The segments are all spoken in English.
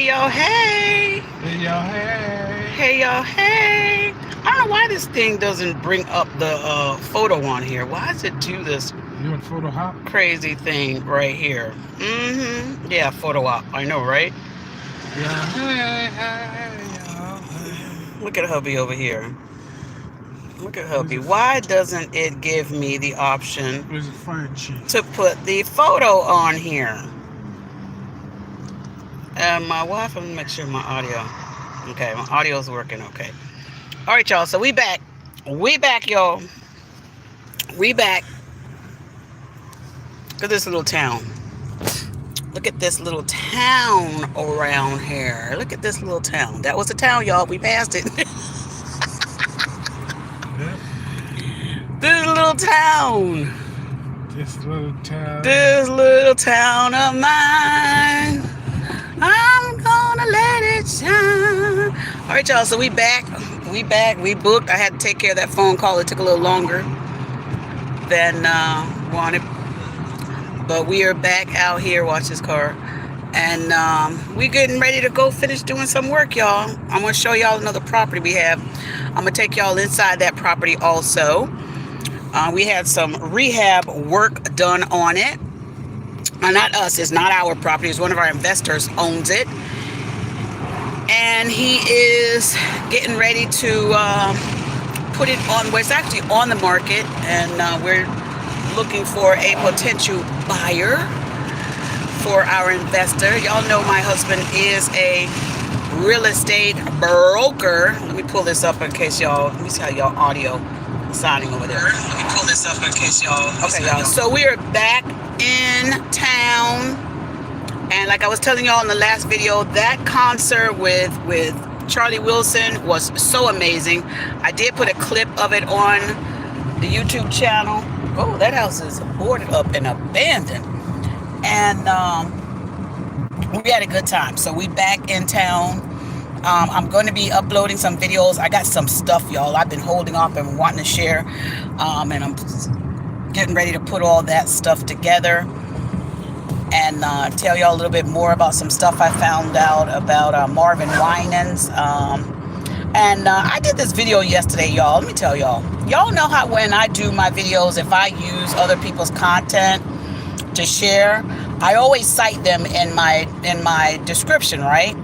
Hey y'all, hey. Hey y'all, hey. Hey y'all, hey. I don't know why this thing doesn't bring up the photo on here. Why does it do this You on photo hop? crazy thing right here? Yeah, photo op. I know, right? Yeah, hey, y'all, hey. Look at hubby over here. Look at Where's hubby. the, Why doesn't it give me the option where's the fire chief? to put the photo on here? My wife, I'm gonna make sure my audio. Okay, my audio's working okay. All right, y'all. So we back. We back, y'all. We back. Look at this little town. Look at this little town around here. Look at this little town. That was the town, y'all. We passed it. Yep. This little town. This little town. This little town of mine. I'm gonna let it shine. All right, y'all. So we back. We back. We booked. I had to take care of that phone call. It took a little longer than wanted. But we are back out here. Watch this car. And we getting ready to go finish doing some work, y'all. I'm going to show y'all another property we have. I'm going to take y'all inside that property also. We had some rehab work done on it. Not us. It's not our property. It's one of our investors owns it. And he is getting ready to put it on. Well, it's actually on the market. And we're looking for a potential buyer for our investor. Y'all know my husband is a real estate broker. Let me pull this up in case y'all, let me see how y'all audio sounding over there. Let me pull this up in case y'all. Okay, y'all. So we are back in town. And like I was telling y'all in the last video, that concert with Charlie Wilson was so amazing. I did put a clip of it on the YouTube channel. Oh, that house is boarded up and abandoned. And we had a good time. So we back in town. I'm going to be uploading some videos. I got some stuff, y'all. I've been holding off and wanting to share. And I'm getting ready to put all that stuff together and tell y'all a little bit more about some stuff I found out about Marvin Winans. And I did this video yesterday, y'all. Let me tell y'all. Y'all know how when I do my videos, if I use other people's content to share, I always cite them in my description, right?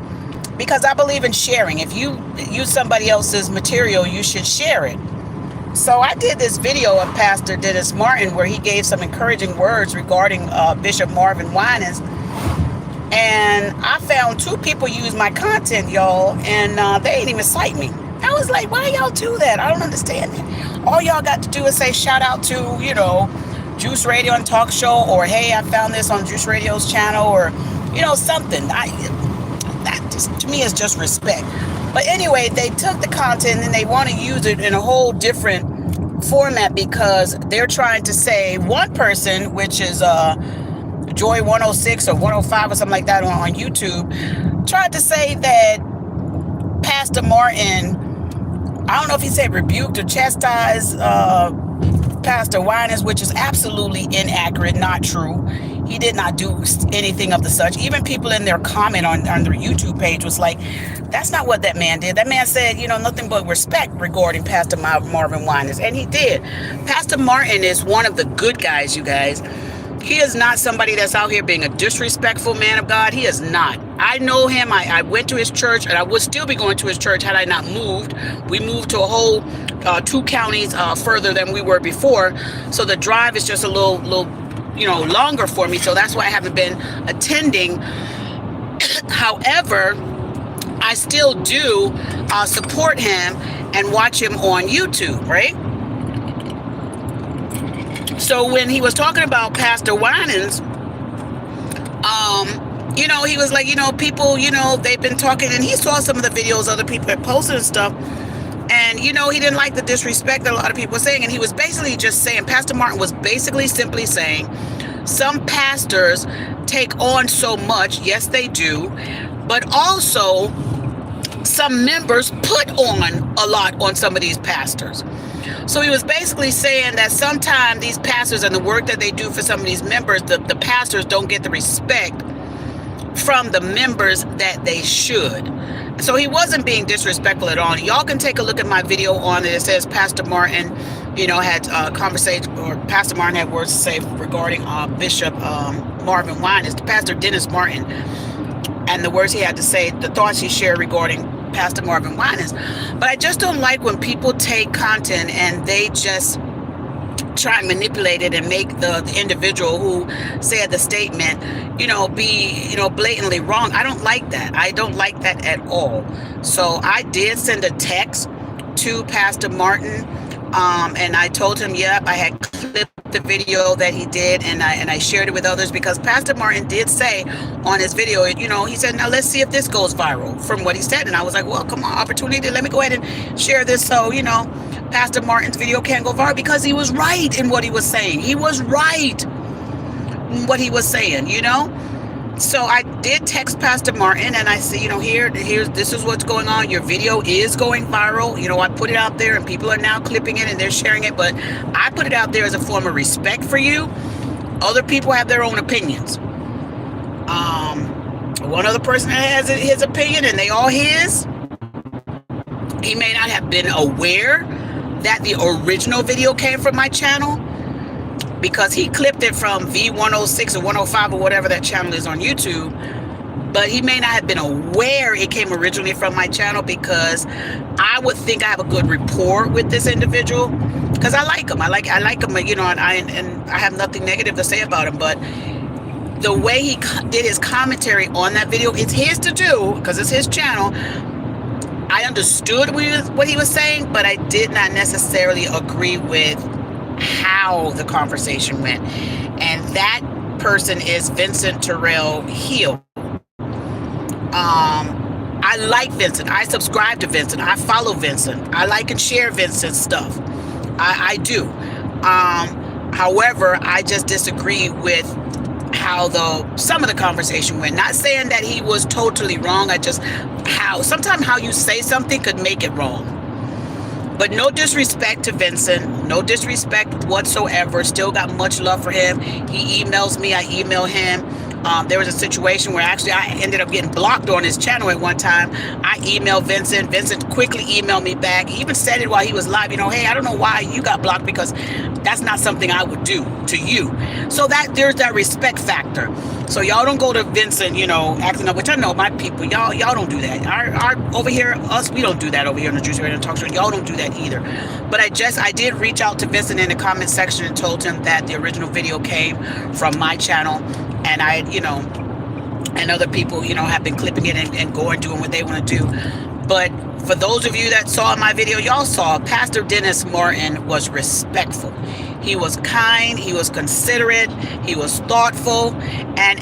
Because I believe in sharing. If you use somebody else's material, you should share it. So I did this video of Pastor Dennis Martin where he gave some encouraging words regarding Bishop Marvin Winans. And I found 2 people use my content, y'all, and they ain't even cite me. I was like, why y'all do that? I don't understand it. All y'all got to do is say shout out to, Juice Radio and Talk Show, or hey, I found this on Juice Radio's channel, or, something. That just, to me, is just respect. But anyway, they took the content and they want to use it in a whole different format because they're trying to say one person, which is Joy 106 or 105 or something like that on YouTube, tried to say that Pastor Martin, I don't know if he said rebuked or chastised Pastor Winans, which is absolutely inaccurate, not true. He did not do anything of the such. Even people in their comment on their YouTube page was like, that's not what that man did. That man said, nothing but respect regarding Pastor Marvin Winans. And he did. Pastor Martin is one of the good guys, you guys. He is not somebody that's out here being a disrespectful man of God. He is not. I know him. I went to his church, and I would still be going to his church had I not moved. We moved to a whole 2 counties further than we were before. So the drive is just a little longer for me. So that's why I haven't been attending. However, I still do support him and watch him on YouTube, right? So when he was talking about Pastor Winans, he was like, people, they've been talking, and he saw some of the videos other people had posted and stuff. And, he didn't like the disrespect that a lot of people were saying. And he was basically just saying, Pastor Martin was basically simply saying, some pastors take on so much. Yes, they do. But also, some members put on a lot on some of these pastors. So he was basically saying that sometimes these pastors and the work that they do for some of these members, the pastors don't get the respect from the members that they should. So he wasn't being disrespectful at all. Y'all can take a look at my video on it. It says Pastor Martin, had a conversation, or Pastor Martin had words to say regarding Bishop Marvin Winans, Pastor Dennis Martin, and the words he had to say, the thoughts he shared regarding Pastor Marvin Winans. But I just don't like when people take content and they just try and manipulate it and make the individual who said the statement, be, blatantly wrong. I don't like that. I don't like that at all. So I did send a text to Pastor Martin, and I told him, yep, I had clipped the video that he did, and I shared it with others, because Pastor Martin did say on his video, he said, now let's see if this goes viral, from what he said. And I was like, well, come on, opportunity, let me go ahead and share this, so Pastor Martin's video can't go viral, because he was right in what he was saying. He was right in what he was saying, So I did text Pastor Martin, and I said, this is what's going on. Your video is going viral. I put it out there, and people are now clipping it and they're sharing it, but I put it out there as a form of respect for you. Other people have their own opinions. One other person has his opinion, and they all his. He may not have been aware that the original video came from my channel, because he clipped it from V106 or 105 or whatever that channel is on YouTube. But he may not have been aware it came originally from my channel, because I would think I have a good rapport with this individual, because I like him. I like him, and I have nothing negative to say about him. But the way he did his commentary on that video, it's his to do, because it's his channel. I understood what he was saying, but I did not necessarily agree with how the conversation went. And that person is Vincent Terrell Hill. I like Vincent. I subscribe to Vincent. I follow Vincent. I like and share Vincent's stuff. I do. However, I just disagree with how some of the conversation went. Not saying that he was totally wrong. Sometimes how you say something could make it wrong. But no disrespect to Vincent, no disrespect whatsoever. Still got much love for him. He emails me, I email him. There was a situation where actually I ended up getting blocked on his channel at one time. I emailed Vincent. Vincent quickly emailed me back. He even said it while he was live. Hey, I don't know why you got blocked, because that's not something I would do to you. So there's that respect factor. So y'all don't go to Vincent, acting up, which I know my people, y'all don't do that. Our over here, we don't do that over here in the Juicy Radio Talk Show. Y'all don't do that either. But I did reach out to Vincent in the comment section and told him that the original video came from my channel, and and other people, have been clipping it and going doing what they want to do. But for those of you that saw my video, y'all saw Pastor Dennis Martin was respectful. He was kind, he was considerate, he was thoughtful, and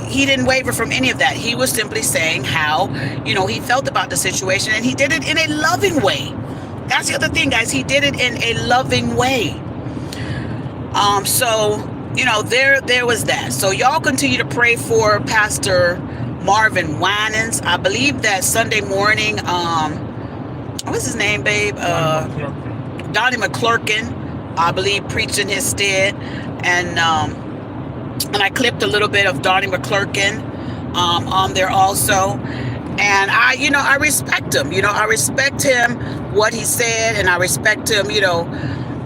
he didn't waver from any of that. He was simply saying how, he felt about the situation, and he did it in a loving way. That's the other thing, guys. He did it in a loving way. There was that. So y'all continue to pray for Pastor Marvin Winans. I believe that Sunday morning, what's his name, babe? Donnie McClurkin, I believe, preached in his stead. And I clipped a little bit of Donnie McClurkin on there also. And I respect him. I respect him, what he said, and I respect him,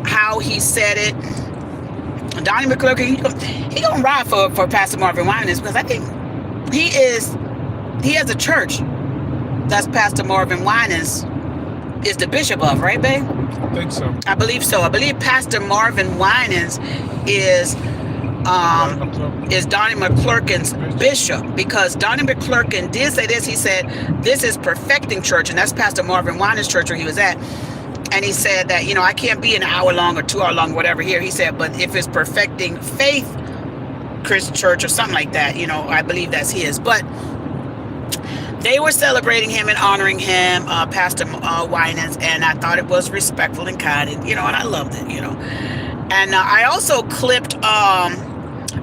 how he said it. Donnie McClurkin, he gonna ride for Pastor Marvin Winans, because I think he has a church that's Pastor Marvin Winans is the bishop of, right, babe? I think so. I believe so. I believe Pastor Marvin Winans is Donnie McClurkin's bishop, because Donnie McClurkin did say this. He said, this is Perfecting Church, and that's Pastor Marvin Winans' church where he was at. And he said that, I can't be an hour long or 2 hour long, whatever here. He said, but if it's Perfecting Faith Christian Church or something like that, I believe that's his. But they were celebrating him and honoring him, Pastor Winans, and I thought it was respectful and kind, and, and I loved it, And I also clipped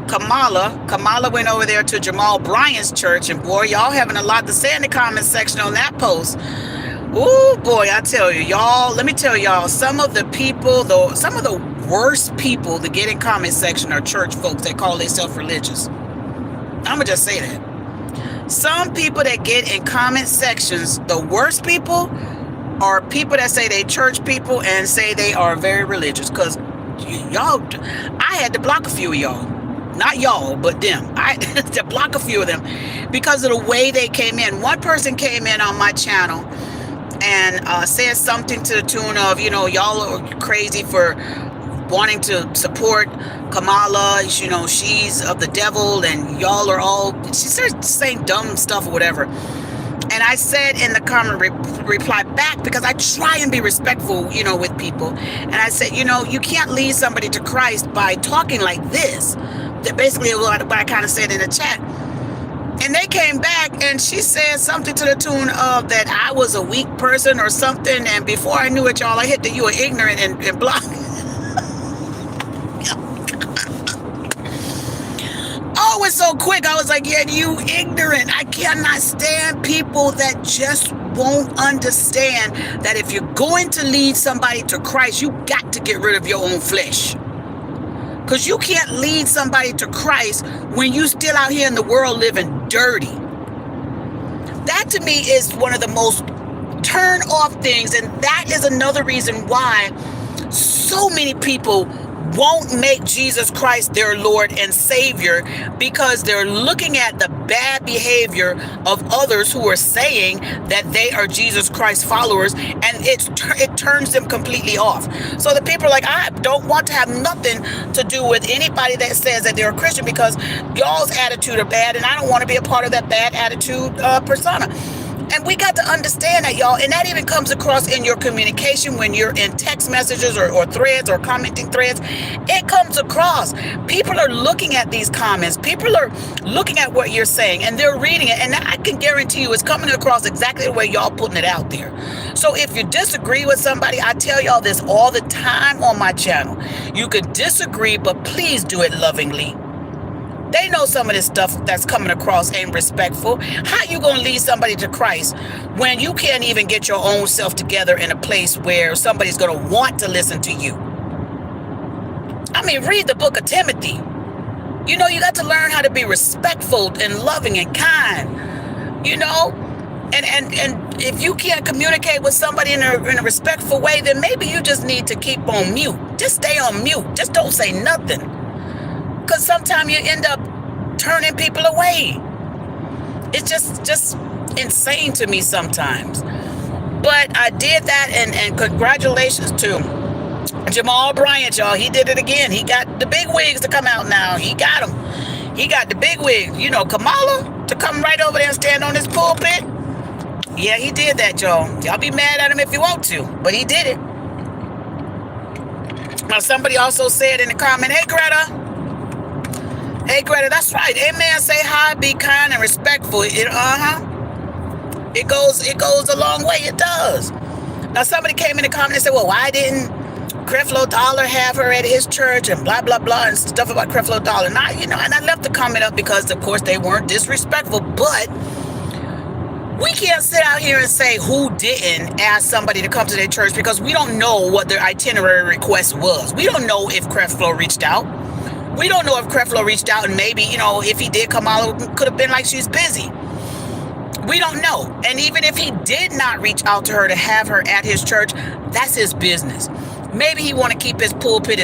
Kamala. Kamala went over there to Jamal Bryant's church, and boy, y'all having a lot to say in the comment section on that post. Oh boy, I tell you, y'all, let me tell y'all, some of the worst people that get in comment section are church folks that call themselves religious. I'm gonna just say that. Some people that get in comment sections, the worst people are people that say they church people and say they are very religious. Because y'all, I had to block a few of y'all. Not y'all, but them. I had to block a few of them because of the way they came in. One person came in on my channel and said something to the tune of, y'all are crazy for wanting to support Kamala. She's of the devil and y'all are all, she started saying dumb stuff or whatever. And I said in the comment reply back, because I try and be respectful, with people. And I said, you can't lead somebody to Christ by talking like this. That basically what I kind of said in the chat. And they came back and she said something to the tune of that I was a weak person or something. And before I knew it, y'all, I hit the you are ignorant and block. Oh, it's so quick. I was like, yeah, you ignorant. I cannot stand people that just won't understand that if you're going to lead somebody to Christ, you got to get rid of your own flesh. Because you can't lead somebody to Christ when you still out here in the world living dirty. That to me is one of the most turn off things. And that is another reason why so many people won't make Jesus Christ their Lord and Savior, because they're looking at the bad behavior of others who are saying that they are Jesus Christ followers, and it turns them completely off. So the people are like, I don't want to have nothing to do with anybody that says that they're a Christian because y'all's attitude are bad, and I don't want to be a part of that bad attitude persona. And we got to understand that, y'all. And that even comes across in your communication when you're in text messages or threads or commenting threads. It comes across. People are looking at these comments. People are looking at what you're saying and they're reading it. And I can guarantee you it's coming across exactly the way y'all putting it out there. So if you disagree with somebody, I tell y'all this all the time on my channel. You can disagree, but please do it lovingly. They know some of this stuff that's coming across ain't respectful. How you gonna lead somebody to Christ when you can't even get your own self together in a place where somebody's gonna want to listen to you? I mean, read the book of Timothy. You got to learn how to be respectful and loving and kind. And if you can't communicate with somebody in a respectful way, then maybe you just need to keep on mute. Just stay on mute. Just don't say nothing. Because sometimes you end up turning people away. It's just insane to me sometimes. But I did that, and congratulations to Jamal Bryant, y'all. He did it again. He got the big wigs to come out now. He got them. He got the big wigs. Kamala to come right over there and stand on his pulpit. Yeah, he did that, y'all. Y'all be mad at him if you want to, but he did it. Now, somebody also said in the comment, hey, Greta. Hey, Greta, that's right. Amen. Say hi, be kind and respectful. It goes a long way. It does. Now, somebody came in the comment and said, well, why didn't Creflo Dollar have her at his church and blah, blah, blah, and stuff about Creflo Dollar. And I left the comment up because, of course, they weren't disrespectful, but we can't sit out here and say who didn't ask somebody to come to their church because we don't know what their itinerary request was. We don't know if Creflo reached out. We don't know if Creflo reached out, and maybe, if he did, Kamala could have been like she's busy. We don't know. And even if he did not reach out to her to have her at his church, that's his business. Maybe he want to keep his pulpit.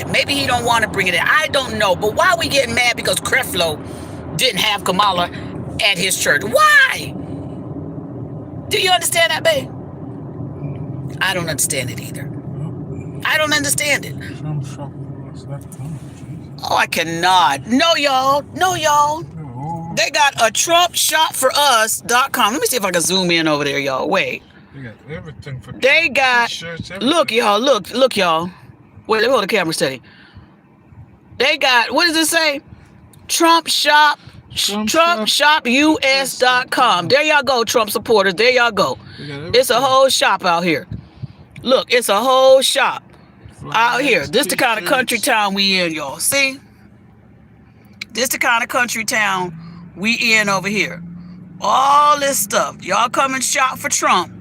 Maybe he don't want to bring it in. I don't know. But why are we getting mad because Creflo didn't have Kamala at his church? Why? Do you understand that, babe? I don't understand it either. I don't understand it. Oh, I cannot. No, y'all. They got a TrumpShopForUs.com. Let me see if I can zoom in over there, y'all. Wait. They got everything for t-shirts, look, y'all. Look, y'all. Wait, let me hold the camera steady. They got, what does it say? TrumpShopUS.com. There y'all go, Trump supporters. There y'all go. It's a whole shop out here. Look, it's a whole shop out here. This the kind of country town we in, y'all. See? This the kind of country town we in over here. All this stuff. Y'all come and shop for Trump.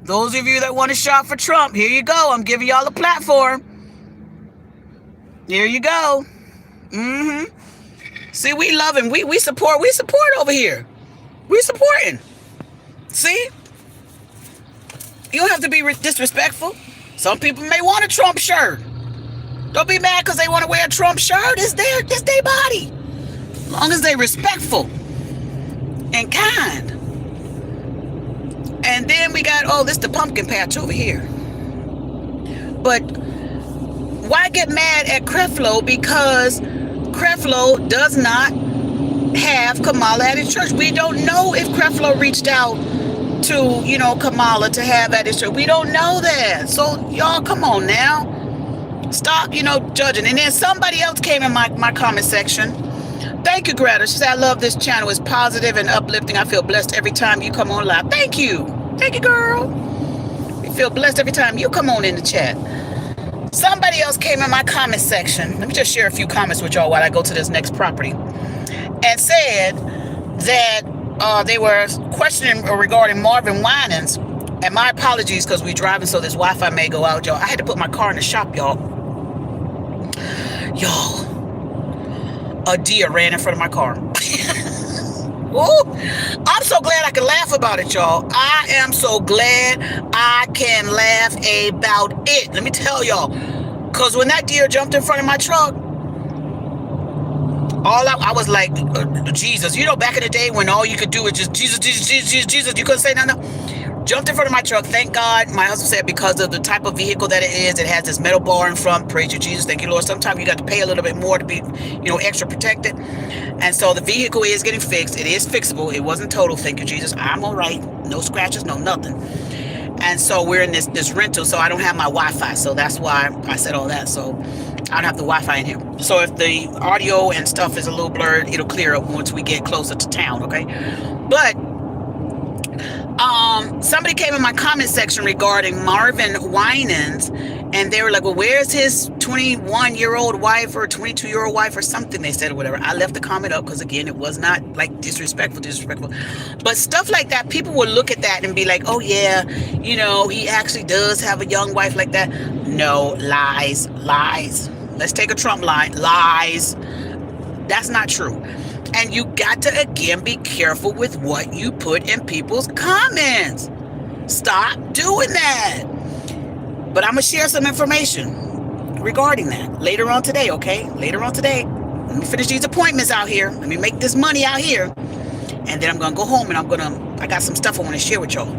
Those of you that want to shop for Trump, here you go. I'm giving y'all a platform. Here you go. See, we love him. We support. We support over here. We supporting. See? You don't have to be disrespectful. Some people may want a Trump shirt. Don't be mad because they want to wear a Trump shirt. It's their body. As long as they respectful and kind. And then we got, this the pumpkin patch over here. But why get mad at Creflo? Because Creflo does not have Kamala at his church. We don't know if Creflo reached out to, Kamala to have at his church. We don't know that. So y'all, come on now. Stop, judging. And then somebody else came in my comment section. Thank you, Greta. She said, I love this channel. It's positive and uplifting. I feel blessed every time you come on live. Thank you. Thank you, girl. We feel blessed every time you come on in the chat. Somebody else came in my comment section. Let me just share a few comments with y'all while I go to this next property. And said that they were questioning regarding Marvin Winans. And my apologies because we're driving, so this Wi-Fi may go out, y'all. I had to put my car in the shop, y'all. A deer ran in front of my car. Ooh, I'm so glad I can laugh about it, y'all. I am so glad I can laugh about it. Let me tell y'all. Because when that deer jumped in front of my truck, I was like, Jesus. Back in the day when all you could do was just Jesus, Jesus, Jesus, Jesus, Jesus. You couldn't say nothing. Jumped in front of my truck. Thank God. My husband said because of the type of vehicle that it is, it has this metal bar in front. Praise you, Jesus. Thank you, Lord. Sometimes you got to pay a little bit more to be, extra protected. And so the vehicle is getting fixed. It is fixable. It wasn't total. Thank you, Jesus. I'm all right. No scratches, no nothing. And so we're in this rental, so I don't have my Wi-Fi. So that's why I said all that. So I don't have the Wi-Fi in here. So if the audio and stuff is a little blurred, it'll clear up once we get closer to town, okay? But somebody came in my comment section regarding Marvin Winans, and they were like, well, where's his 21-year-old wife or 22-year-old wife or something, they said, or whatever. I left the comment up because, again, it was not like disrespectful. But stuff like that, people will look at that and be like, oh, yeah, he actually does have a young wife like that. No, lies. Let's take a Trump line. Lies. That's not true. And you got to, again, be careful with what you put in people's comments. Stop doing that. But I'm going to share some information regarding that later on today, okay? Later on today. Let me finish these appointments out here. Let me make this money out here. And then I'm going to go home and I got some stuff I want to share with y'all.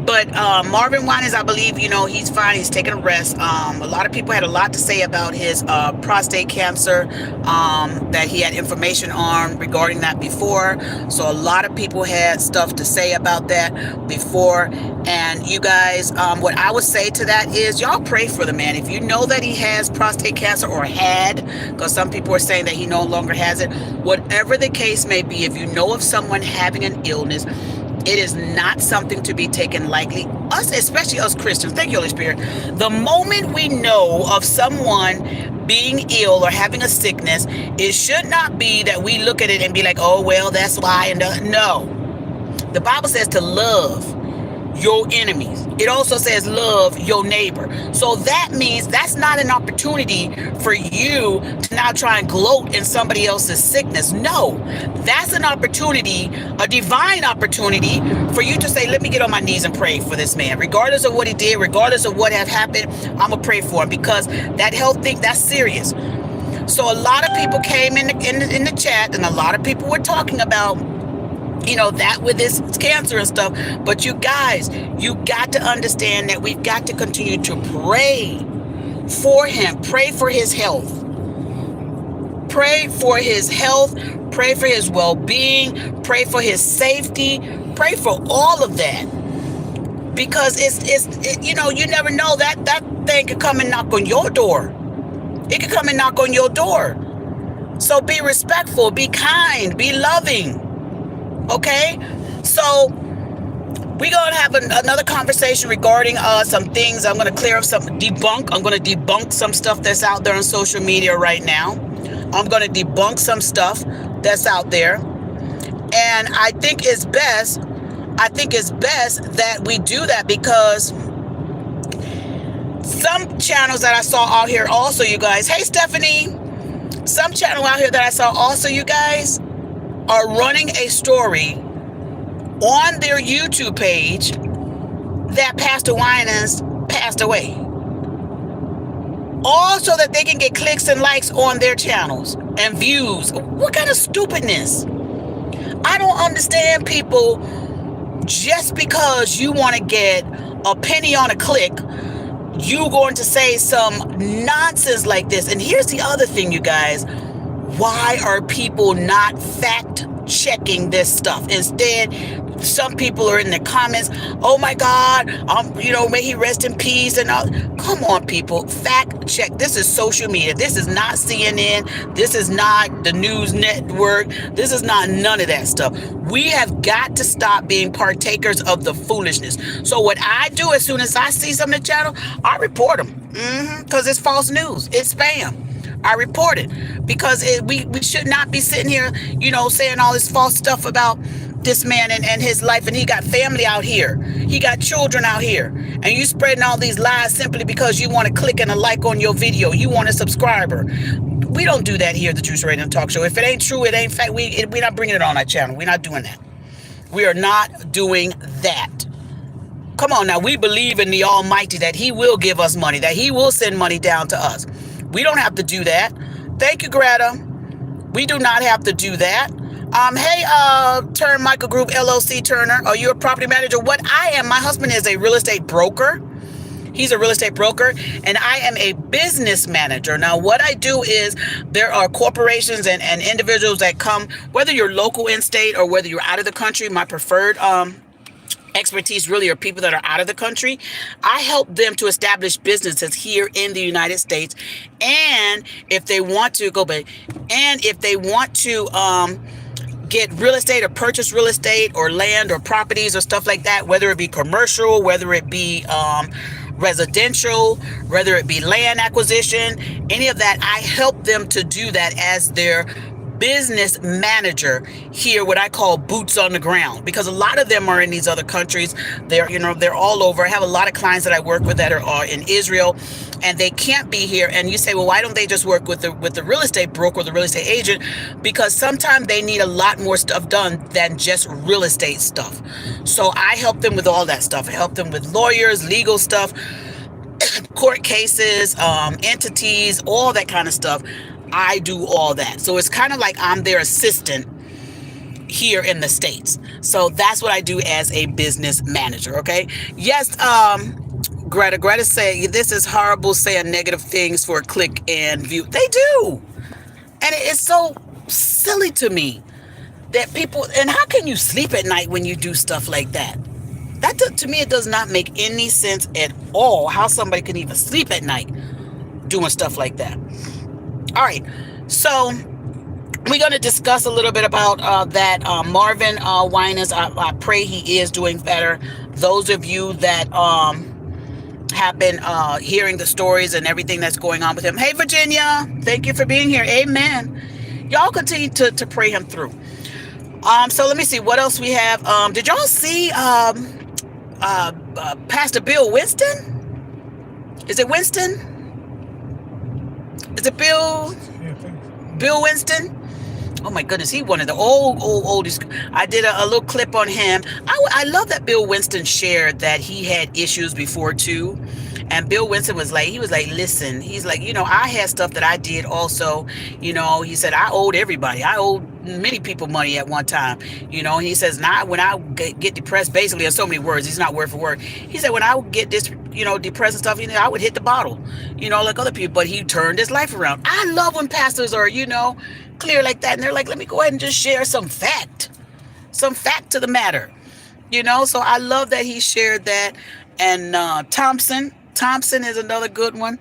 But Marvin Winans, I believe, he's fine. He's taking a rest. A lot of people had a lot to say about his prostate cancer, that he had information on regarding that before. So a lot of people had stuff to say about that before. And you guys, what I would say to that is y'all pray for the man. If you know that he has prostate cancer or had, because some people are saying that he no longer has it, whatever the case may be, if you know of someone having an illness, it is not something to be taken lightly. Us, especially us Christians, thank you, Holy Spirit. The moment we know of someone being ill or having a sickness, it should not be that we look at it and be like, oh, well, that's why. No. The Bible says to love your enemies. It also says love your neighbor. So that means that's not an opportunity for you to now try and gloat in somebody else's sickness. No, that's an opportunity, a divine opportunity for you to say, let me get on my knees and pray for this man. Regardless of what he did, regardless of what have happened, I'm going to pray for him because that health thing, that's serious. So a lot of people came in the chat and a lot of people were talking about that with this cancer and stuff. But you guys, you got to understand that we've got to continue to pray for him. Pray for his health. Pray for his health. Pray for his well-being. Pray for his safety. Pray for all of that. Because you never know that thing could come and knock on your door. It could come and knock on your door. So be respectful, be kind, be loving. Okay, so we're going to have another conversation regarding some things. I'm going to clear up I'm going to debunk some stuff that's out there on social media right now. I'm going to debunk some stuff that's out there. And I think it's best that we do that because some channels that I saw out here also, you guys. Hey, Stephanie. Some channel out here that I saw also, you guys, are running a story on their YouTube page that Pastor Winans passed away. All so that they can get clicks and likes on their channels and views. What kind of stupidness? I don't understand people. Just because you want to get a penny on a click, you going to say some nonsense like this. And here's the other thing, you guys. Why are people not fact checking this stuff? Instead, some people are in the comments, oh my God, may he rest in peace and all. Come on, people, fact check. This is social media. This is not CNN. This is not the news network. This is not none of that stuff. We have got to stop being partakers of the foolishness. So what I do as soon as I see something on the channel, I report them because it's false news. It's spam. I report it because we should not be sitting here, saying all this false stuff about this man and his life. And he got family out here. He got children out here. And you spreading all these lies simply because you want to click and a like on your video. You want a subscriber. We don't do that here at the Juice Radio Talk Show. If it ain't true, it ain't fact. We're not bringing it on our channel. We're not doing that. We are not doing that. Come on now. We believe in the Almighty that he will give us money, that he will send money down to us. We don't have to do that. Thank you, Greta. We do not have to do that. Hey, Turn Michael Group LLC Turner, are you a property manager? What I am, my husband is a real estate broker. He's a real estate broker, and I am a business manager. Now, what I do is there are corporations and individuals that come, whether you're local in state or whether you're out of the country. My preferred expertise really are people that are out of the country. I help them to establish businesses here in the United States. And if they want to get real estate or purchase real estate or land or properties or stuff like that, whether it be commercial, whether it be residential, whether it be land acquisition, any of that, I help them to do that as their business manager here, what I call boots on the ground, because a lot of them are in these other countries. They're all over. I have a lot of clients that I work with that are in Israel, and they can't be here. And you say, well, why don't they just work with the real estate broker or the real estate agent? Because sometimes they need a lot more stuff done than just real estate stuff. So I help them with all that stuff. I help them with lawyers, legal stuff, court cases, entities, all that kind of stuff. I do all that. So it's kind of like I'm their assistant here in the States. So that's what I do as a business manager. Okay. Yes. Greta say this is horrible, saying negative things for a click and view. They do. And it's so silly to me that people, and how can you sleep at night when you do stuff like that? That to me, it does not make any sense at all how somebody can even sleep at night doing stuff like that. All right, so we're going to discuss a little bit about that Marvin Winans. I pray he is doing better. Those of you that have been hearing the stories and everything that's going on with him. Hey, Virginia, thank you for being here. Amen. Y'all continue to pray him through. So let me see what else we have. Did y'all see Pastor Bill Winston? Is it Winston? Is it Bill Winston? Oh my goodness, he one of the oldest. I did a little clip on him. I love that Bill Winston shared that he had issues before too. And Bill Winston was like, listen, he's like, I had stuff that I did also. He said, I owed everybody. I owed many people money at one time. He says, when I get depressed, basically, in so many words, he's not word for word. He said, when I would get this, depressed and stuff, I would hit the bottle, like other people. But he turned his life around. I love when pastors are, clear like that. And they're like, let me go ahead and just share some fact to the matter, So I love that he shared that. And Thompson is another good one.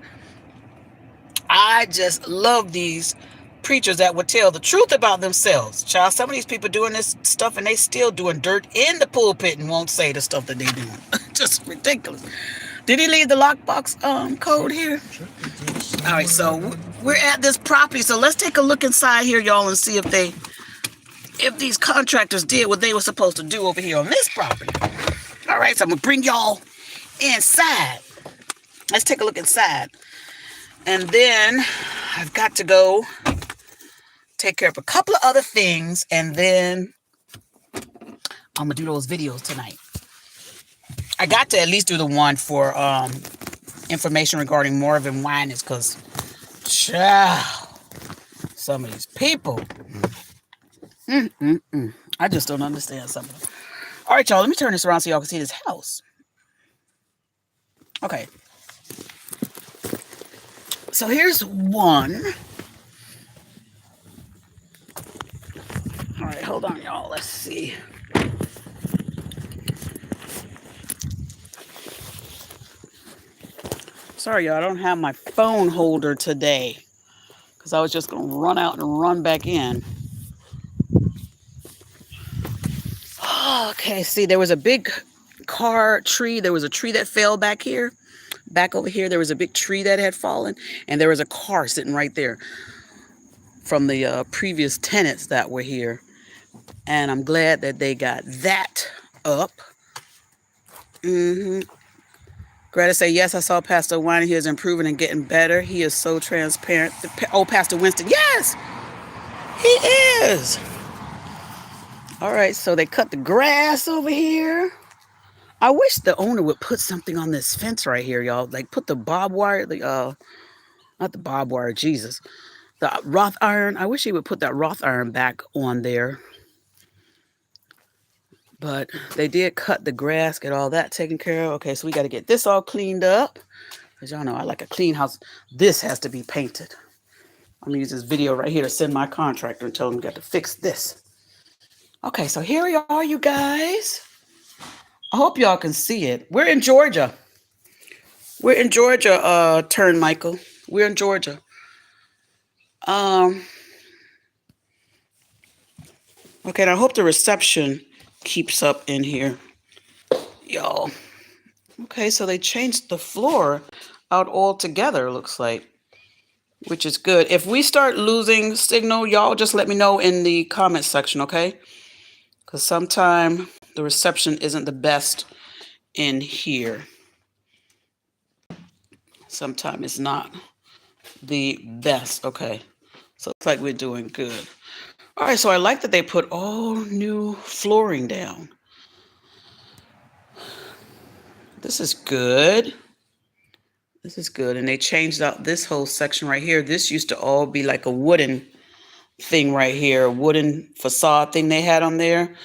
I just love these preachers that would tell the truth about themselves. Child, some of these people doing this stuff and they still doing dirt in the pulpit and won't say the stuff that they doing. Just ridiculous. Did he leave the lockbox code here? All right, so we're at this property. So let's take a look inside here, y'all, and see if these contractors did what they were supposed to do over here on this property. All right, so I'm gonna bring y'all inside. Let's take a look inside. And then I've got to go take care of a couple of other things, and then I'm gonna do those videos tonight. I got to at least do the one for information regarding Marvin Winans, because some of these people, I just don't understand some of them. All right, y'all, let me turn this around so y'all can see this house. Okay. So here's one. All right, hold on, y'all. Let's see. Sorry, y'all, I don't have my phone holder today because I was just going to run out and run back in. Okay, see, there was a big car tree. There was a tree that fell back here. Back over here, there was a big tree that had fallen, and there was a car sitting right there from the previous tenants that were here. And I'm glad that they got that up. Greta say, yes, I saw Pastor Winan. He is improving and getting better. He is so transparent. Pastor Winston, yes, he is. All right, so they cut the grass over here. I wish the owner would put something on this fence right here, y'all. Like put the barbed wire, not the barbed wire, Jesus. The wrought iron. I wish he would put that wrought iron back on there. But they did cut the grass, get all that taken care of. Okay, so we got to get this all cleaned up. As y'all know, I like a clean house. This has to be painted. I'm going to use this video right here to send my contractor and tell him we got to fix this. Okay, so here we are, you guys. I hope y'all can see it. We're in Georgia. We're in Georgia, turn Michael. We're in Georgia. Okay, and I hope the reception keeps up in here, y'all. Okay, so they changed the floor out altogether, looks like, which is good. If we start losing signal, y'all just let me know in the comment section, okay? Because sometimes the reception isn't the best in here. Sometimes it's not the best. Okay, so it's like we're doing good. All right, so I like that they put all new flooring down. This is good. This is good. And they changed out this whole section right here. This used to all be like a wooden thing right here, a wooden facade thing they had on there.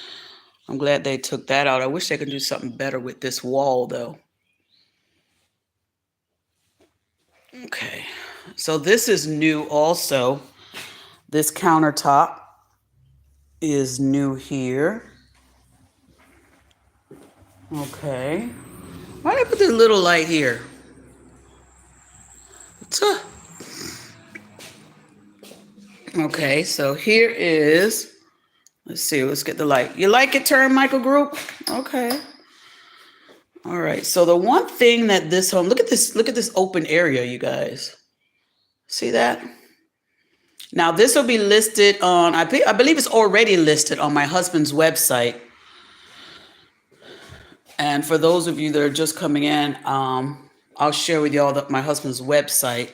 I'm glad they took that out. I wish they could do something better with this wall, though. Okay, so this is new also. This countertop is new here. Okay. Why did I put this little light here? Okay, so here is, let's see, let's get the light. You like it, turn Michael Group? Okay. All right, so the one thing that this home, look at this open area, you guys. See that? Now this will be listed on, I believe it's already listed on my husband's website. And for those of you that are just coming in, I'll share with y'all that my husband's website.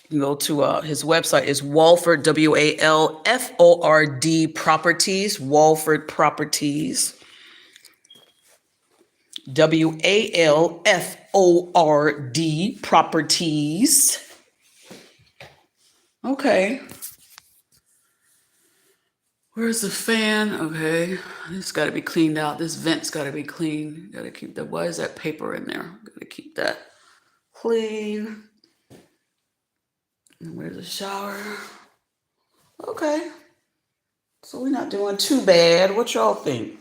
You can go to his website is Walford, WALFORD Properties, Walford Properties. WALFORD Properties. Okay. Where's the fan? Okay. This got to be cleaned out. This vent's got to be clean. Got to keep that. Why is that paper in there? Got to keep that clean. And where's the shower? Okay. So we're not doing too bad. What y'all think?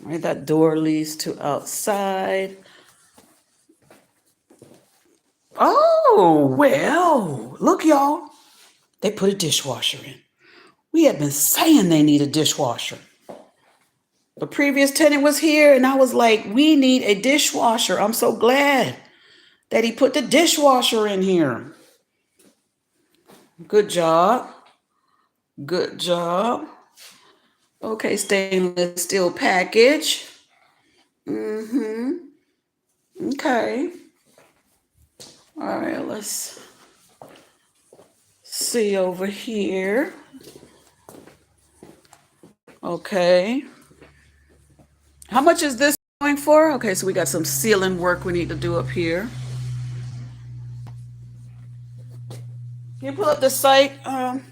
All right, that door leads to outside. Oh, well, look, y'all. They put a dishwasher in. We had been saying they need a dishwasher. The previous tenant was here, and I was like, we need a dishwasher. I'm so glad that he put the dishwasher in here. Good job. Good job. Okay, stainless steel package. Okay. All right, let's see over here. Okay. How much is this going for? Okay, so we got some ceiling work we need to do up here. Can you pull up the site? Then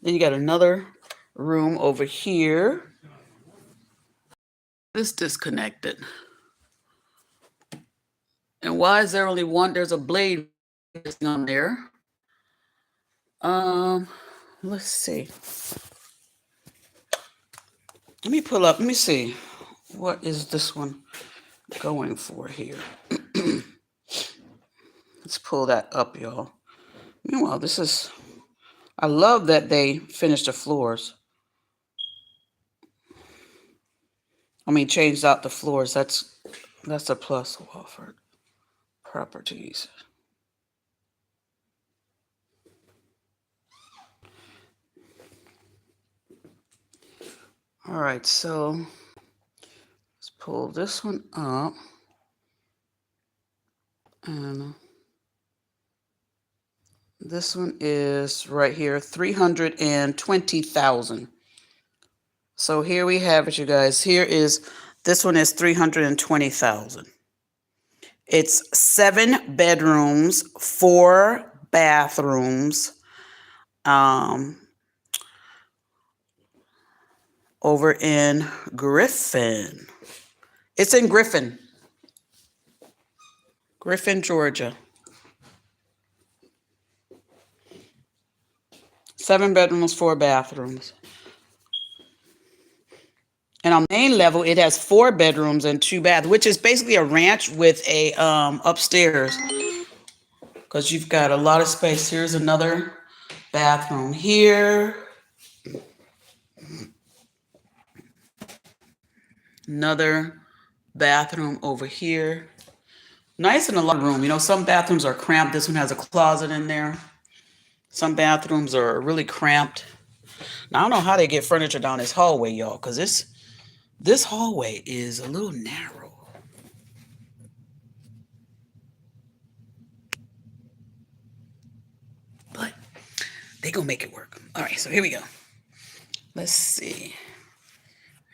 you got another room over here. This disconnected. And why is there only one? There's a blade on there. Let's see. Let me pull up. Let me see. What is this one going for here? Let's pull that up, y'all. Meanwhile, I love that they finished the floors. I mean, changed out the floors. That's a plus. Offered properties. All right, so let's pull this one up. And this one is right here, 320,000. So here we have it, you guys. This one is 320,000. It's 7 bedrooms, 4 bathrooms, over in Griffin. It's in Griffin, Georgia. 7 bedrooms, 4 bathrooms. And on main level, it has 4 bedrooms and 2 baths, which is basically a ranch with a upstairs. Because you've got a lot of space. Here's another bathroom here. Another bathroom over here. Nice and a lot of room. You know, some bathrooms are cramped. This one has a closet in there. Some bathrooms are really cramped. Now, I don't know how they get furniture down this hallway, y'all, because this hallway is a little narrow. But they gonna make it work. All right, so here we go. Let's see.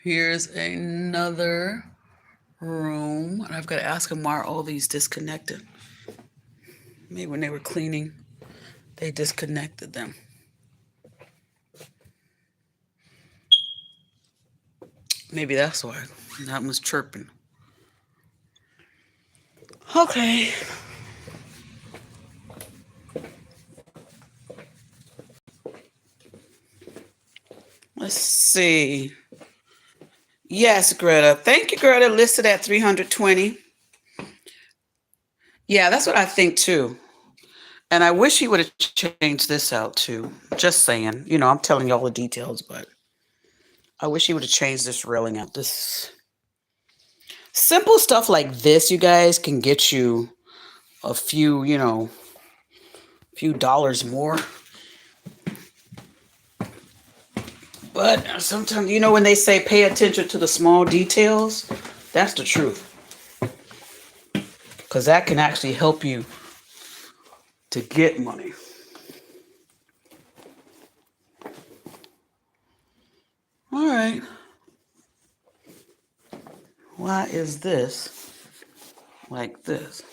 Here's another room. And I've got to ask them why are all these disconnected. Maybe when they were cleaning, they disconnected them. Maybe that's why that was chirping. Okay. Let's see. Yes, Greta. Thank you, Greta. Listed at 320. Yeah, that's what I think too. And I wish he would have changed this out too. Just saying. You know, I'm telling you all the details, but I wish he would have changed this railing out. This simple stuff like this, you guys, can get you a few, few dollars more. But sometimes, when they say pay attention to the small details, that's the truth. Because that can actually help you to get money. All right. Why is this like this?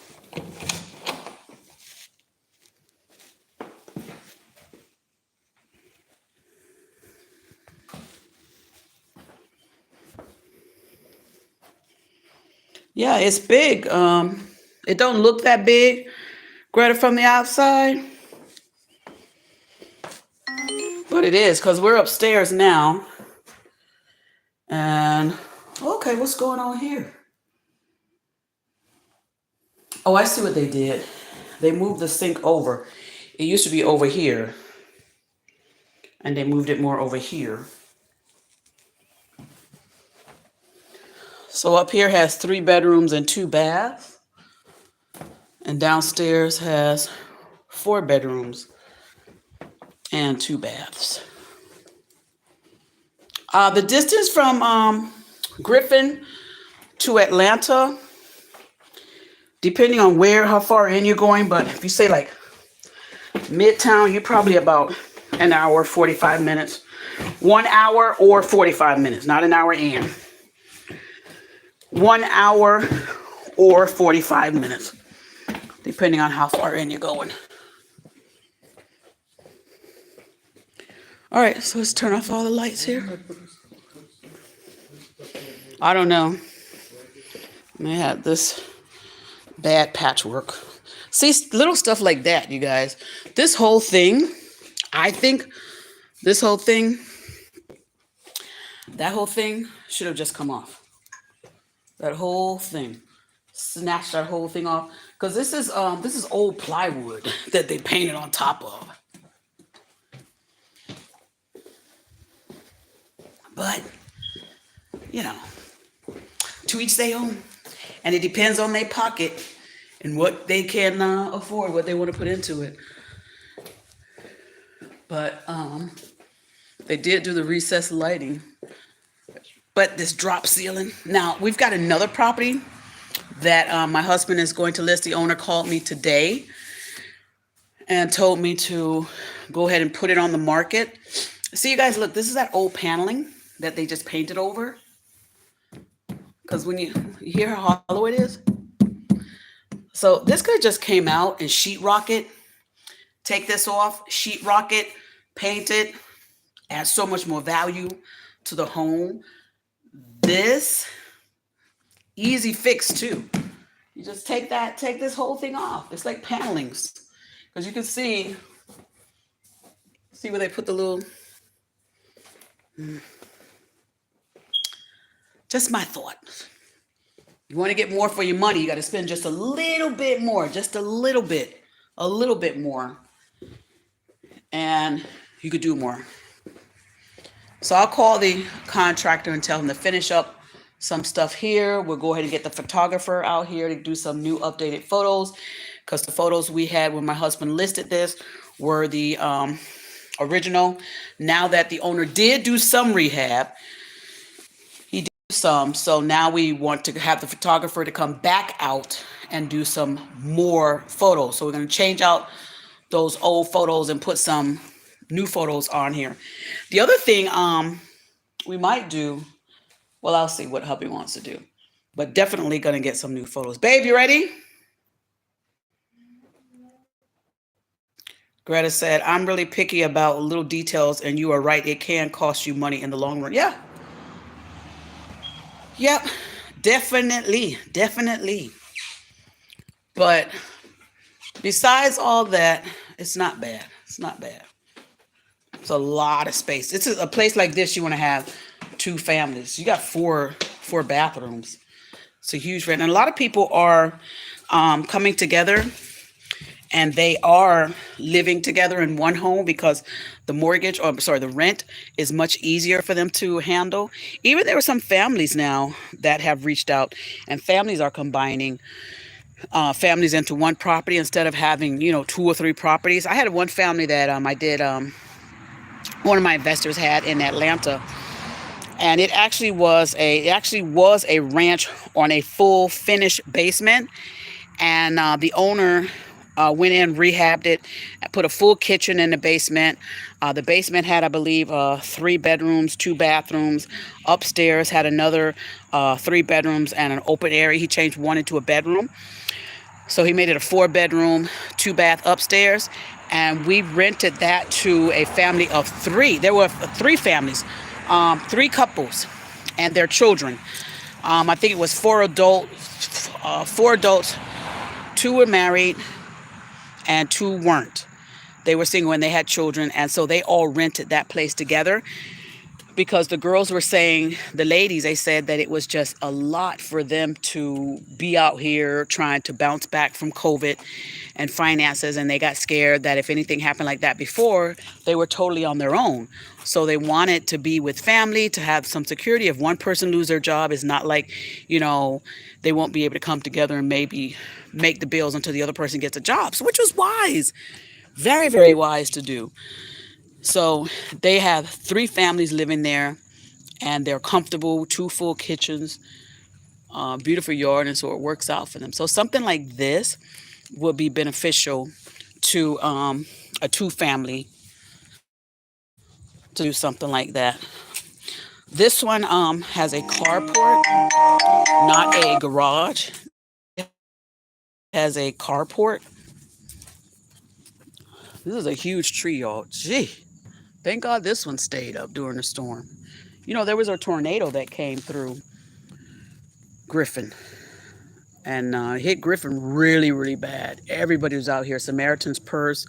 Yeah, it's big. It don't look that big, Greta, from the outside. But it is, because we're upstairs now. And, okay, what's going on here? Oh, I see what they did. They moved the sink over. It used to be over here. And they moved it more over here. So up here has 3 bedrooms and 2 baths. And downstairs has 4 bedrooms and 2 baths. The distance from Griffin to Atlanta, depending on how far in you're going, but if you say like Midtown, you probably about an hour, 45 minutes. 1 hour or 45 minutes, not an hour and. 1 hour or 45 minutes, depending on how far in you're going. All right, so let's turn off all the lights here. I don't know. They had this bad patchwork. See, little stuff like that, you guys. This whole thing, I think this whole thing, that whole thing should have just come off. That whole thing. Snatch that whole thing off. Because this is old plywood that they painted on top of. But, you know, to each their own. And it depends on their pocket and what they can afford, what they want to put into it. But they did do the recessed lighting. But this drop ceiling. Now, we've got another property that my husband is going to list. The owner called me today and told me to go ahead and put it on the market. See, you guys, look, this is that old paneling that they just painted over. Because when you hear how hollow it is. So this guy just came out and sheetrock it. Take this off, sheetrock it, paint it. Adds so much more value to the home. This, easy fix too. You just take this whole thing off. It's like panelings. Because you can see where they put the little... Just my thought. You want to get more for your money, you got to spend just a little bit more, just a little bit more. And you could do more. So I'll call the contractor and tell him to finish up some stuff here. We'll go ahead and get the photographer out here to do some new updated photos, because the photos we had when my husband listed this were the original. Now that the owner did do some rehab, so now we want to have the photographer to come back out and do some more photos. So we're going to change out those old photos and put some new photos on here. The other thing we might do, well, I'll see what hubby wants to do, but definitely going to get some new photos. Babe, you ready? Greta said, I'm really picky about little details, and you are right, it can cost you money in the long run. Yeah. Yep, definitely. But besides all that, it's not bad. It's not bad. It's a lot of space. It's a place like this, you want to have 2 families. You got four bathrooms. It's a huge rent. And a lot of people are coming together, and they are living together in one home because the rent is much easier for them to handle. Even there are some families now that have reached out, and families are combining families into one property instead of having, 2 or 3 properties. I had one family that one of my investors had in Atlanta, and it actually was a ranch on a full finished basement, and the owner went in, rehabbed it, put a full kitchen in the basement. The basement had, I believe, 3 bedrooms, 2 bathrooms. Upstairs had another 3 bedrooms and an open area. He changed one into a bedroom. So he made it a 4-bedroom, 2-bath upstairs. And we rented that to a family of 3. There were 3 families, 3 couples and their children. I think it was 4 adults, 2 were married, and 2 weren't. They were single and they had children, and so they all rented that place together, because the girls were saying, the ladies, they said that it was just a lot for them to be out here trying to bounce back from COVID and finances, and they got scared that if anything happened like that before, they were totally on their own. So they wanted to be with family, to have some security. If one person lose their job, it's not like, they won't be able to come together and maybe make the bills until the other person gets a job. So, which was wise, very, very wise to do. So they have 3 families living there, and they're comfortable, 2 full kitchens, beautiful yard, and so it works out for them. So something like this would be beneficial to a two-family to do something like that. This one has a carport, not a garage. Has a carport. This is a huge tree, y'all. Gee, thank God this one stayed up during the storm. You know, there was a tornado that came through Griffin and hit Griffin really, really bad. Everybody was out here. Samaritan's Purse,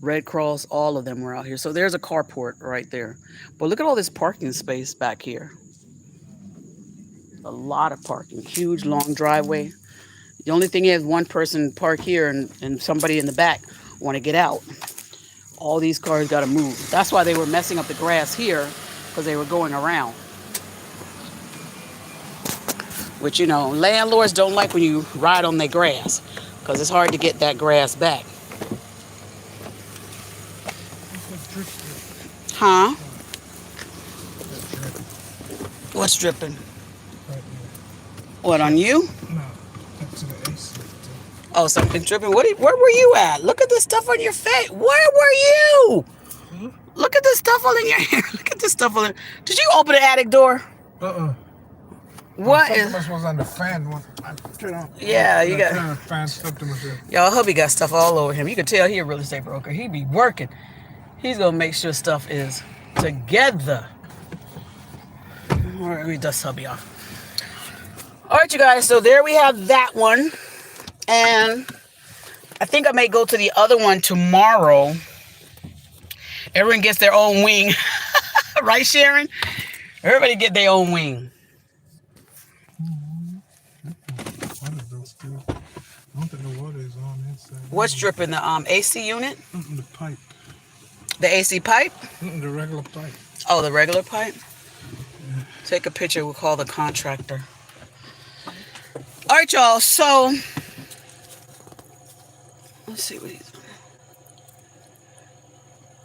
Red Cross, all of them were out here. So there's a carport right there. But look at all this parking space back here. A lot of parking. Huge, long driveway. The only thing is one person park here and somebody in the back want to get out. All these cars got to move. That's why they were messing up the grass here, because they were going around. Which, you know, landlords don't like when you ride on their grass, because it's hard to get that grass back. Huh? What's dripping? What, on you? No, that's the AC. Oh, something dripping. Where were you at? Look at the stuff on your face. Where were you? Look at the stuff all in your hair. Look at this stuff all in. Did you open the attic door? What is? Was on the fan one. Yeah, you got. Fan stuff to myself. Y'all, hubby got stuff all over him. You can tell he a real estate broker. He be working. He's gonna make sure stuff is together. All right, let me dust hubby off. All right, you guys. So there we have that one, and I think I may go to the other one tomorrow. Everyone gets their own wing, right, Sharon? Everybody get their own wing. What is those two? I don't think the water is on inside. What's dripping? The AC unit? The pipe. The AC pipe? The regular pipe. Oh, the regular pipe? Yeah. Take a picture. We'll call the contractor. All right, y'all. So, let's see what he's doing.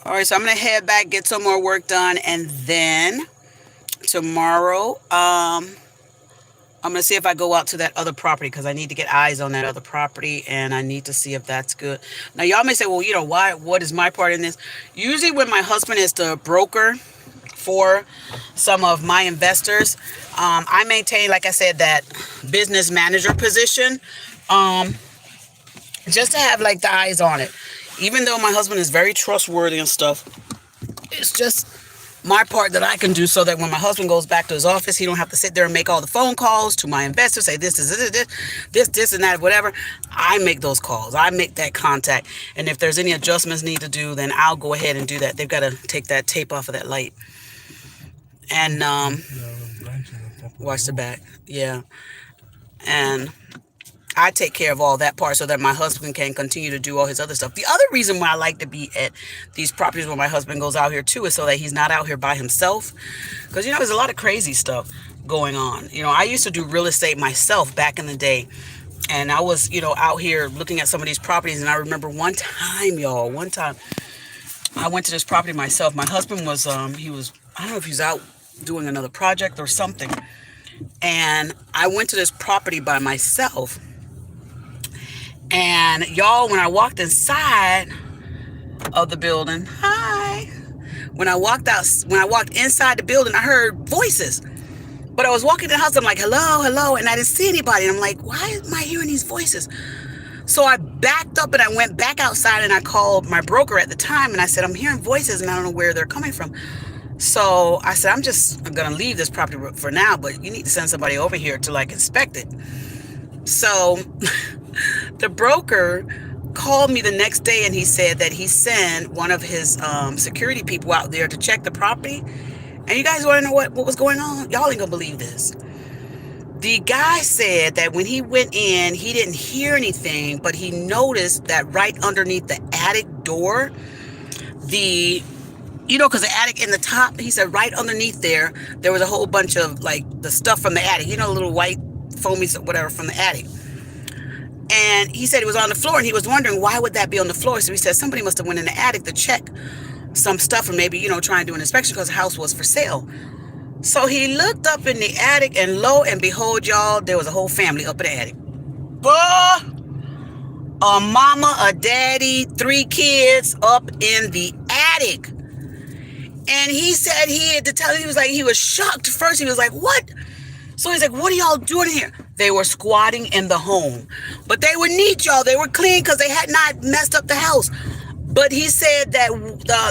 All right, so I'm going to head back, get some more work done, and then tomorrow, I'm going to see if I go out to that other property, because I need to get eyes on that other property, and I need to see if that's good. Now, y'all may say, well, you know, what is my part in this? Usually when my husband is the broker for some of my investors, I maintain, like I said, that business manager position, just to have like the eyes on it. Even though my husband is very trustworthy and stuff, it's just my part that I can do so that when my husband goes back to his office, he don't have to sit there and make all the phone calls to my investors, say this and that, whatever. I make those calls. I make that contact. And if there's any adjustments need to do, then I'll go ahead and do that. They've got to take that tape off of that light. And watch the back. Yeah. And I take care of all that part so that my husband can continue to do all his other stuff. The other reason why I like to be at these properties where my husband goes out here too is so that he's not out here by himself. Because, you know, there's a lot of crazy stuff going on. You know, I used to do real estate myself back in the day. And I was, you know, out here looking at some of these properties. And I remember one time I went to this property myself. My husband was, I don't know if he was out doing another project or something. And I went to this property by myself. And y'all, when I walked inside of the building, when I walked inside the building, I heard voices. But I was walking in the house, I'm like, hello, hello, and I didn't see anybody. And I'm like, why am I hearing these voices? So I backed up and I went back outside and I called my broker at the time and I said, I'm hearing voices and I don't know where they're coming from. So I said, I'm going to leave this property for now, but you need to send somebody over here to like inspect it. So the broker called me the next day and he said that he sent one of his security people out there to check the property. And you guys want to know what was going on? Y'all ain't gonna believe this. The guy said that when he went in, he didn't hear anything, but he noticed that right underneath the attic door, because the attic in the top, he said right underneath there was a whole bunch of like the stuff from the attic, you know, little white foamy whatever from the attic. And he said it was on the floor and he was wondering why would that be on the floor. So he said somebody must have went in the attic to check some stuff and maybe, try and do an inspection because the house was for sale. So he looked up in the attic and lo and behold, y'all, there was a whole family up in the attic. a mama, a daddy, 3 kids up in the attic. And he said he had to tell, he was like, he was shocked first. He was like, what? So he's like, what are y'all doing here? They were squatting in the home. But they were neat, y'all. They were clean because they had not messed up the house. But he said that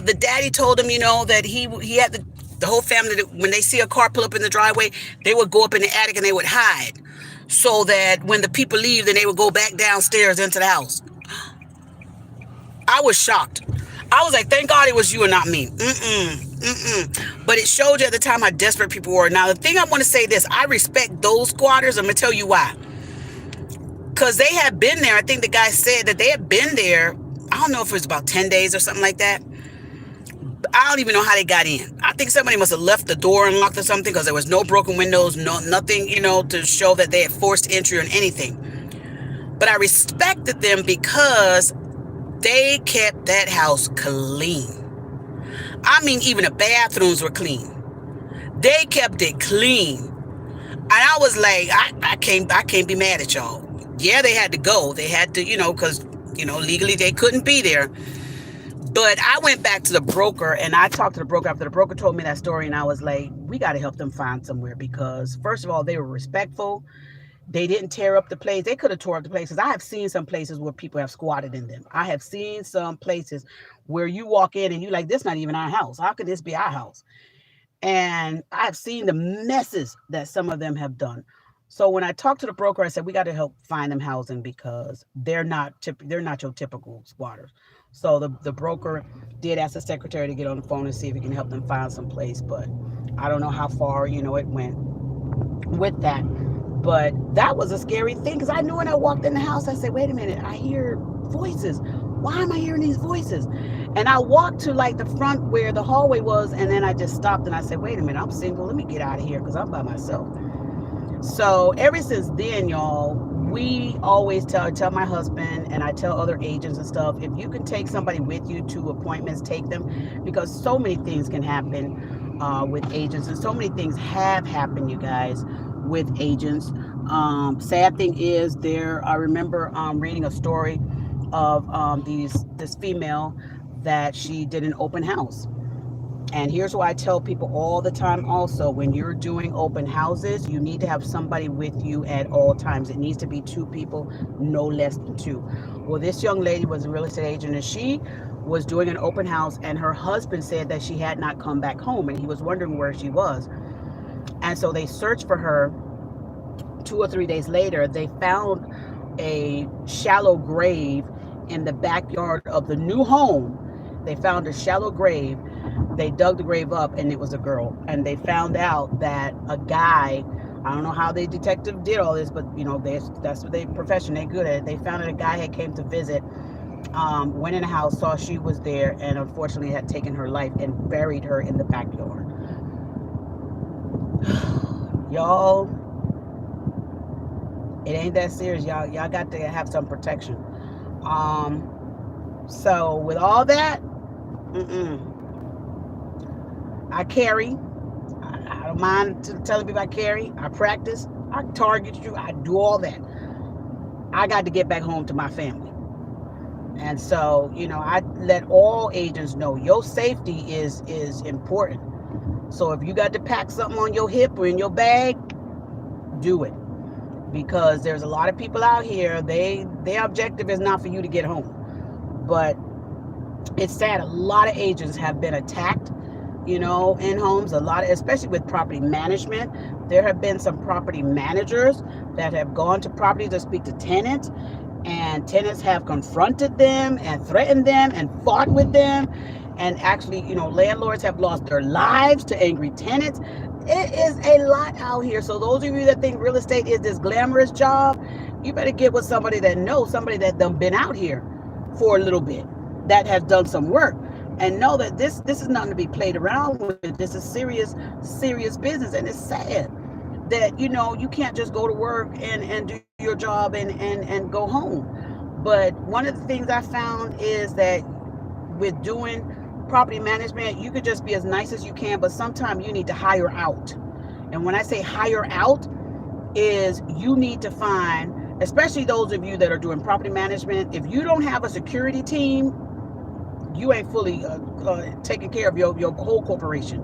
the daddy told him, that he had the whole family, that when they see a car pull up in the driveway, they would go up in the attic and they would hide. So that when the people leave, then they would go back downstairs into the house. I was shocked. I was like, thank God it was you and not me. But it showed you at the time how desperate people were. Now, the thing I want to say this, I respect those squatters. I'm going to tell you why. Because they had been there. I think the guy said that they had been there. I don't know if it was about 10 days or something like that. I don't even know how they got in. I think somebody must have left the door unlocked or something because there was no broken windows, nothing, to show that they had forced entry or anything. But I respected them because they kept that house clean. I mean, even the bathrooms were clean. They kept it clean. And I was like, I can't be mad at y'all. Yeah, they had to go. They had to, because, legally they couldn't be there. But I went back to the broker and I talked to the broker after the broker told me that story. And I was like, we got to help them find somewhere because, first of all, they were respectful. They didn't tear up the place. They could have tore up the places. I have seen some places where people have squatted in them. I have seen some places where you walk in and you're like, this is not even our house. How could this be our house? And I've seen the messes that some of them have done. So when I talked to the broker, I said, we got to help find them housing because they're not your typical squatters. So the broker did ask the secretary to get on the phone and see if he can help them find some place. But I don't know how far, it went with that. But that was a scary thing because I knew when I walked in the house, I said, wait a minute, I hear voices. Why am I hearing these voices? And I walked to like the front where the hallway was, and then I just stopped and I said, wait a minute, I'm single. Let me get out of here because I'm by myself. So ever since then, y'all, we always tell my husband and I tell other agents and stuff, if you can take somebody with you to appointments, take them, because so many things can happen with agents, and so many things have happened, you guys, with agents. Sad thing is I remember reading a story of this female that she did an open house. And here's why I tell people all the time also, when you're doing open houses, you need to have somebody with you at all times. It needs to be 2 people, no less than 2. Well, this young lady was a real estate agent and she was doing an open house and her husband said that she had not come back home and he was wondering where she was. And so they searched for her. 2 or 3 days later, they found a shallow grave in the backyard of the new home. They found a shallow grave. They dug the grave up and it was a girl. And they found out that a guy, I don't know how the detective did all this, but that's what their profession, they're good at it. They found that a guy had came to visit, went in the house, saw she was there, and unfortunately had taken her life and buried her in the backyard. Y'all, it ain't that serious. Y'all got to have some protection. So with all that, I carry. I don't mind telling people I carry. I practice. I target you. I do all that. I got to get back home to my family. And so, I let all agents know your safety is important. So if you got to pack something on your hip or in your bag, do it. Because there's a lot of people out here, their objective is not for you to get home. But it's sad, a lot of agents have been attacked, in homes, especially with property management. There have been some property managers that have gone to properties to speak to tenants, and tenants have confronted them and threatened them and fought with them. And actually, landlords have lost their lives to angry tenants. It is a lot out here. So those of you that think real estate is this glamorous job, you better get with somebody that knows, somebody that done been out here for a little bit, that has done some work, and know that this is nothing to be played around with. This is serious business. And it's sad that, you can't just go to work and do your job and go home. But one of the things I found is that with doing property management, you could just be as nice as you can, but sometimes you need to hire out. And when I say hire out, is you need to find especially those of you that are doing property management, if you don't have a security team, you ain't fully taking care of your whole corporation.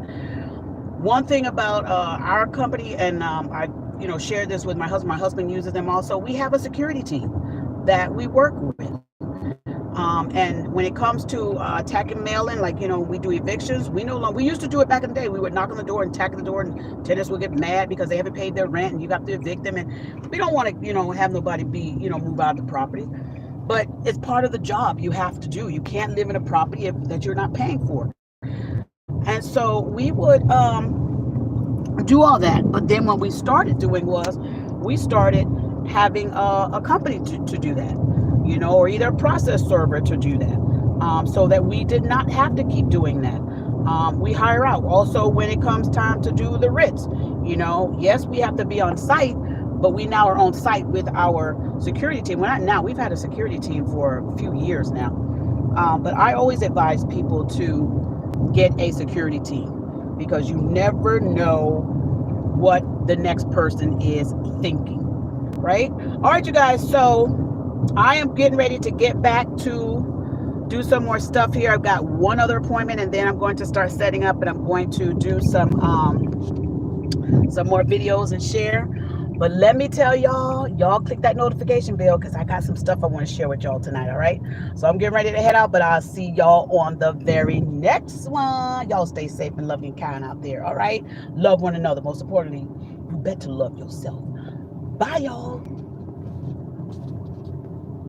One thing about our company, and I shared this with my husband. My husband uses them also. We have a security team that we work with. And when it comes to attacking mailing, like we do evictions. We no longer. We used to do it back in the day. We would knock on the door and attack the door, and tenants would get mad because they haven't paid their rent, and you got to evict them. And we don't want to have nobody be move out of the property. But it's part of the job you have to do. You can't live in a property that you're not paying for. And so we would do all that. But then what we started doing was we started having a company to do that, or either a process server to do that, so that we did not have to keep doing that. We hire out. Also, when it comes time to do the writs, yes, we have to be on site, but we now are on site with our security team. We're not now. We've had a security team for a few years now. But I always advise people to get a security team because you never know what the next person is thinking, right? All right, you guys. So I am getting ready to get back to do some more stuff here. I've got one other appointment, and then I'm going to start setting up, and I'm going to do some more videos and share. But let me tell y'all click that notification bell because I got some stuff I want to share with y'all tonight. All right. So I'm getting ready to head out, but I'll see y'all on the very next one. Y'all stay safe and loving and kind out there. All right. Love one another. Most importantly, you better love yourself. Bye, y'all.